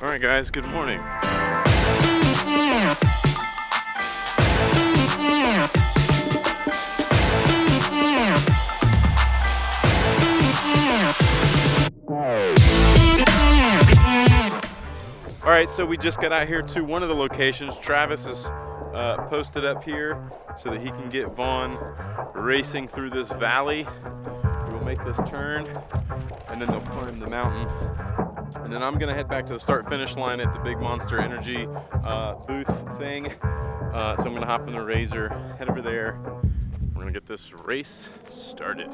All right, guys, good morning. All right, so we just got out here to one of the locations. Travis is posted up here so that he can get Vaughn racing through this valley. We will make this turn, and then they'll climb the mountain. And then I'm gonna head back to the start-finish line at the big Monster Energy booth thing. So I'm gonna hop in the Razor, head over there. We're gonna get this race started.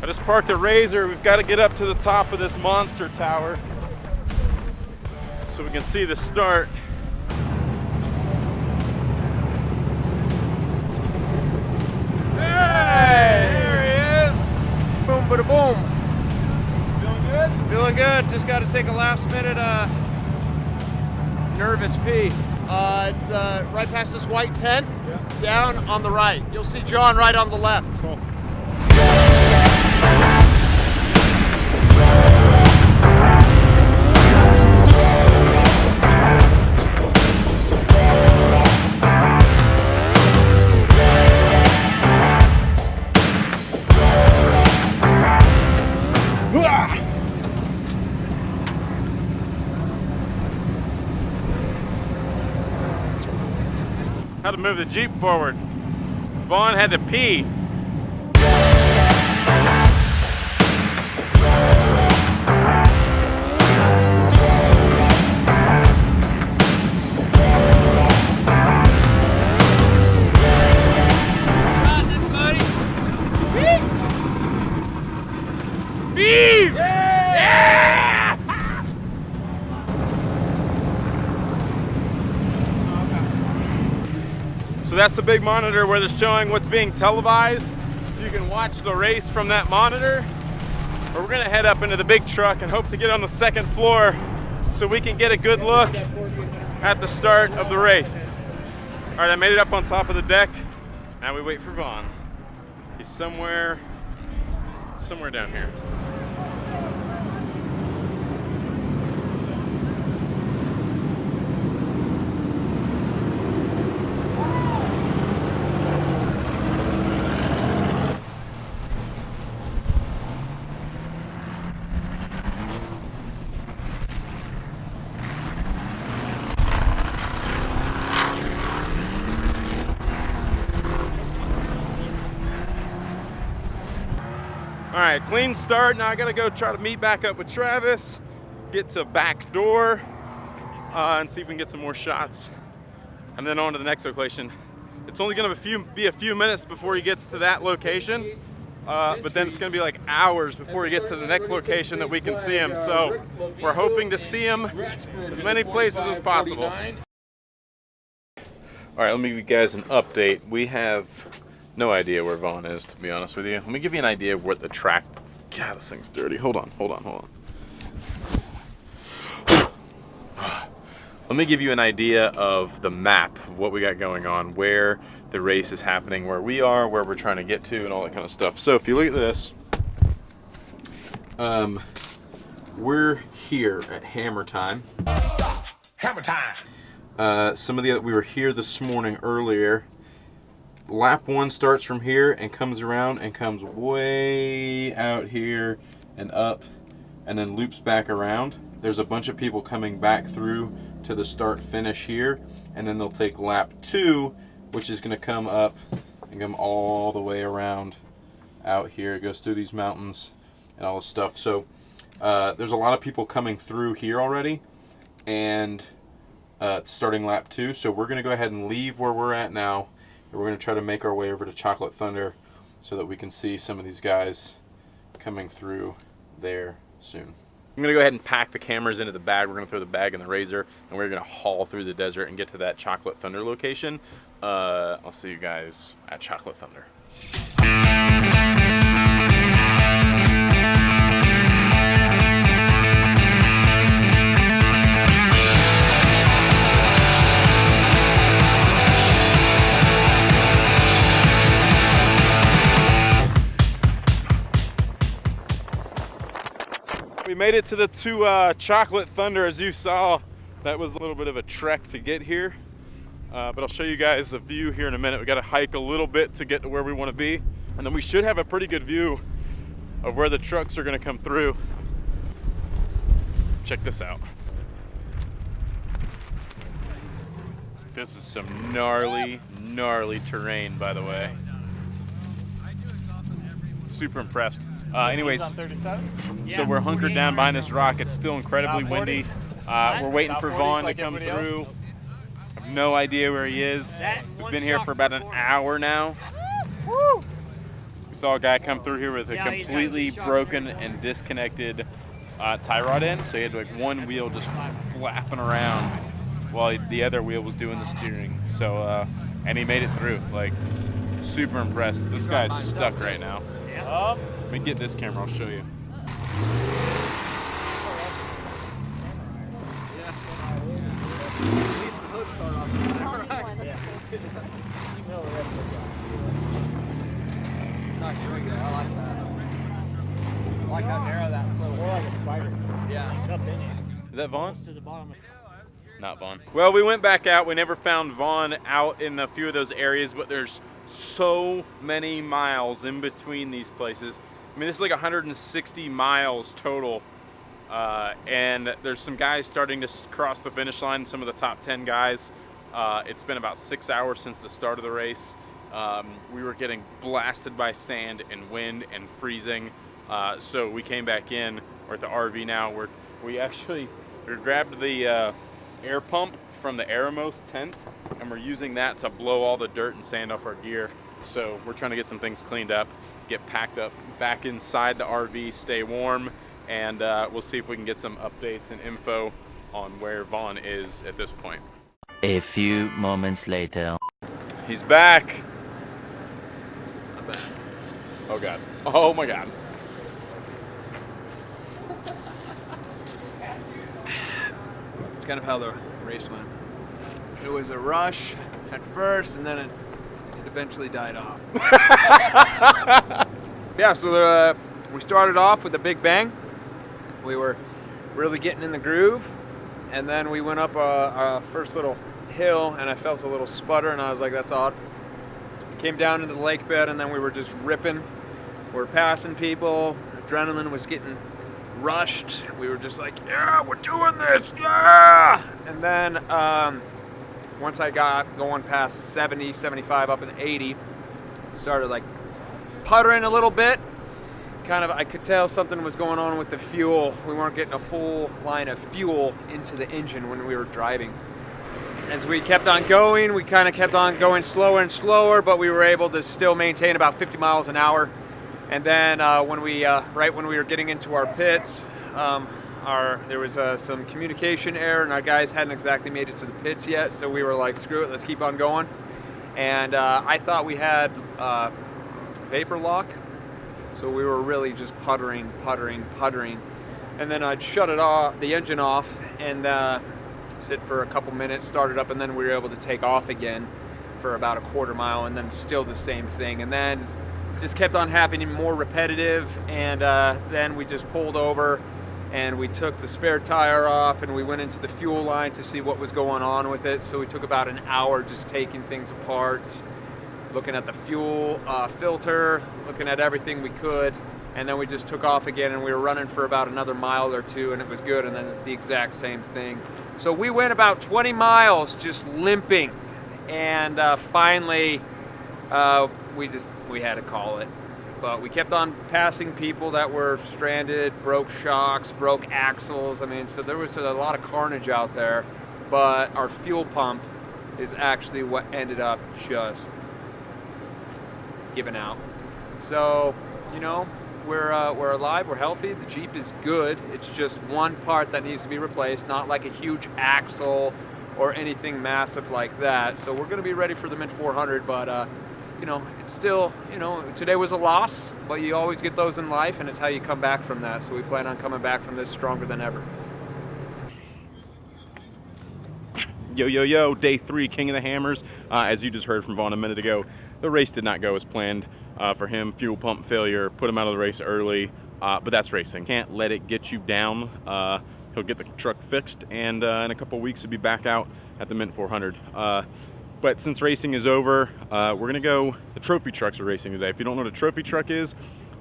I just parked the Razor. We've got to get up to the top of this monster tower so we can see the start. Hey, there he is. Boom, bada boom. Feeling good? Feeling good. Just got to take a last minute nervous pee. It's right past this white tent. Yeah. Down on the right. You'll see John right on the left. Cool. How to move the Jeep forward. Vaughn had to pee. Got this, buddy. Beav! Yeah! So that's the big monitor where they're showing what's being televised. You can watch the race from that monitor. But we're gonna head up into the big truck and hope to get on the second floor so we can get a good look at the start of the race. All right, I made it up on top of the deck. Now we wait for Vaughn. He's somewhere down here. All right, clean start. Now I gotta go try to meet back up with Travis, get to back door, and see if we can get some more shots. And then on to the next location. It's only gonna be a few minutes before he gets to that location, but then it's gonna be like hours before he gets to the next location that we can see him. So we're hoping to see him as many places as possible. All right, let me give you guys an update. We have no idea where Vaughn is, to be honest with you. Let me give you an idea of what the track... God, this thing's dirty. Hold on. Let me give you an idea of the map of what we got going on, where the race is happening, where we are, where we're trying to get to, and all that kind of stuff. So if you look at this, we're here at Hammer Time. Stop. Hammer time. We were here this morning earlier. Lap 1 starts from here and comes around and comes way out here and up and then loops back around. There's a bunch of people coming back through to the start finish here, and then they'll take lap 2, which is going to come up and come all the way around out here. It goes through these mountains and all this stuff. So there's a lot of people coming through here already, and starting lap 2. So we're going to go ahead and leave where we're at now. We're going to try to make our way over to Chocolate Thunder so that we can see some of these guys coming through there soon. I'm going to go ahead and pack the cameras into the bag. We're going to throw the bag in the Razor, and we're going to haul through the desert and get to that Chocolate Thunder location. I'll see you guys at Chocolate Thunder. we made it to the two Chocolate Thunder. As you saw, that was a little bit of a trek to get here. But I'll show you guys the view here in a minute. We got to hike a little bit to get to where we want to be. And then we should have a pretty good view of where the trucks are going to come through. Check this out. This is some gnarly, gnarly terrain, by the way. Super impressed. Anyways, so we're hunkered down behind this rock. It's still incredibly windy. We're waiting for Vaughn to come through. I have no idea where he is. We've been here for about an hour now. We saw a guy come through here with a completely broken and disconnected tie rod end. So he had like one wheel just flapping around while the other wheel was doing the steering. So, and he made it through. Like, super impressed. This guy's stuck right now. Let me get this camera, I'll show you. I like how narrow that flow. More like a spider. Yeah. Is that Vaughn? Not Vaughn. Well, we went back out. We never found Vaughn out in a few of those areas, but there's so many miles in between these places. I mean, this is like 160 miles total. And there's some guys starting to cross the finish line, some of the top 10 guys. It's been about 6 hours since the start of the race. We were getting blasted by sand and wind and freezing. So we came back in. We're at the RV now. We grabbed the air pump from the Aeramos tent, and we're using that to blow all the dirt and sand off our gear. So we're trying to get some things cleaned up, get packed up back inside the RV, stay warm, and we'll see if we can get some updates and info on where Vaughn is at this point. A few moments later. He's back. I'm back. Oh God. Oh my God. It's kind of how the race went. It was a rush at first, and then it eventually died off. Yeah, so we started off with a big bang. We were really getting in the groove, and then we went up our first little hill, and I felt a little sputter, and I was like, that's odd. Came down into the lake bed, and then we were just ripping. We were passing people. Adrenaline was getting rushed. We were just like, yeah, we're doing this, yeah! And then once I got going past 70, 75, up in 80, started like puttering a little bit. Kind of, I could tell something was going on with the fuel. We weren't getting a full line of fuel into the engine when we were driving. As we kept on going, we kind of kept on going slower and slower, but we were able to still maintain about 50 miles an hour. And then when we, right when we were getting into our pits, there was some communication error, and our guys hadn't exactly made it to the pits yet, so we were like, screw it, let's keep on going. And I thought we had vapor lock, so we were really just puttering. And then I'd shut it off, the engine off, and sit for a couple minutes, start it up, and then we were able to take off again for about a quarter mile, and then still the same thing. And then it just kept on happening, more repetitive, and then we just pulled over and we took the spare tire off and we went into the fuel line to see what was going on with it. So we took about an hour just taking things apart, looking at the fuel filter, looking at everything we could, and then we just took off again, and we were running for about another mile or two, and it was good, and then it's the exact same thing. So we went about 20 miles just limping, and finally we had to call it. But we kept on passing people that were stranded, broke shocks, broke axles. I mean, so there was a lot of carnage out there, but our fuel pump is actually what ended up just giving out. So, you know, we're alive, we're healthy, the Jeep is good. It's just one part that needs to be replaced, not like a huge axle or anything massive like that. So we're gonna be ready for the Mint 400, but you know, it's still, you know, today was a loss, but you always get those in life, and it's how you come back from that. So we plan on coming back from this stronger than ever. Yo, yo, yo, day 3, King of the Hammers. As you just heard from Vaughn a minute ago, the race did not go as planned for him. Fuel pump failure put him out of the race early. but that's racing. Can't let it get you down. He'll get the truck fixed, and in a couple weeks he'll be back out at the Mint 400. But since racing is over, we're gonna go. The trophy trucks are racing today. If you don't know what a trophy truck is,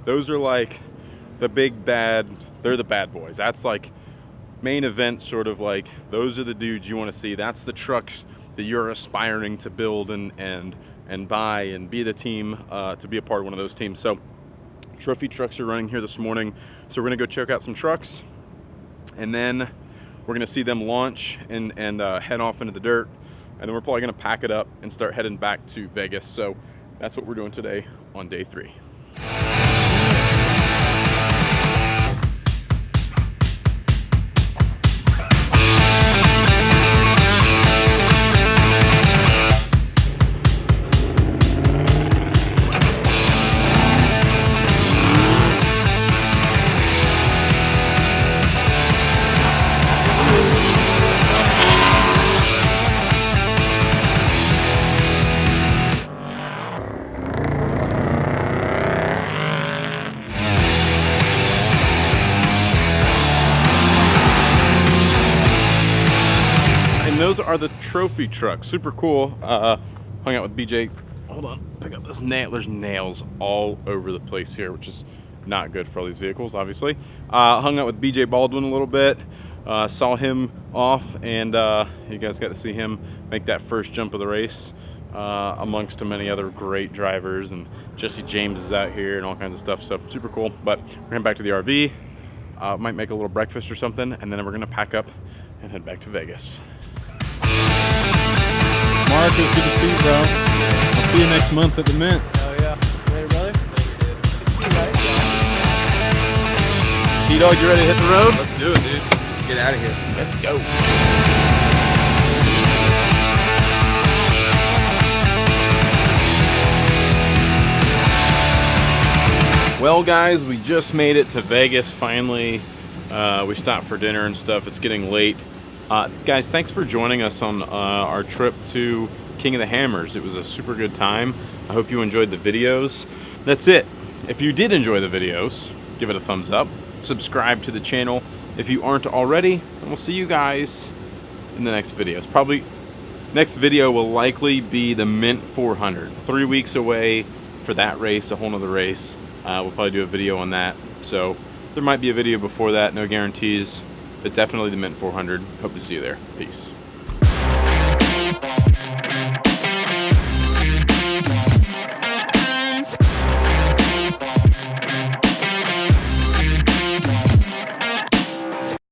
those are like the big bad. They're the bad boys. That's like main event, sort of like those are the dudes you want to see. That's the trucks that you're aspiring to build and buy and be the team to be a part of one of those teams. So trophy trucks are running here this morning, so we're gonna go check out some trucks, and then we're gonna see them launch and head off into the dirt, and then we're probably gonna pack it up and start heading back to Vegas. So that's what we're doing today on day 3. Those are the trophy trucks. Super cool. Hung out with BJ. Hold on, pick up this nail. There's nails all over the place here, which is not good for all these vehicles, obviously. Hung out with BJ Baldwin a little bit. Saw him off, and you guys got to see him make that first jump of the race amongst many other great drivers. And Jesse James is out here and all kinds of stuff. So super cool. But we're heading back to the RV. Might make a little breakfast or something, and then we're gonna pack up and head back to Vegas. Mark, it's good to see you, bro. I'll see you next month at the Mint. Oh yeah. Later, brother. T-Dog, you ready to hit the road? Let's do it, dude. Get out of here. Let's go. Well, guys, we just made it to Vegas finally. We stopped for dinner and stuff. It's getting late. Guys, thanks for joining us on our trip to King of the Hammers. It was a super good time. I hope you enjoyed the videos. That's it. If you did enjoy the videos, give it a thumbs up. Subscribe to the channel if you aren't already, and we'll see you guys in the next videos. Probably next video will likely be the Mint 400. 3 weeks away for that race, a whole nother race. We'll probably do a video on that. So there might be a video before that, no guarantees. But definitely the Mint 400. Hope to see you there. Peace.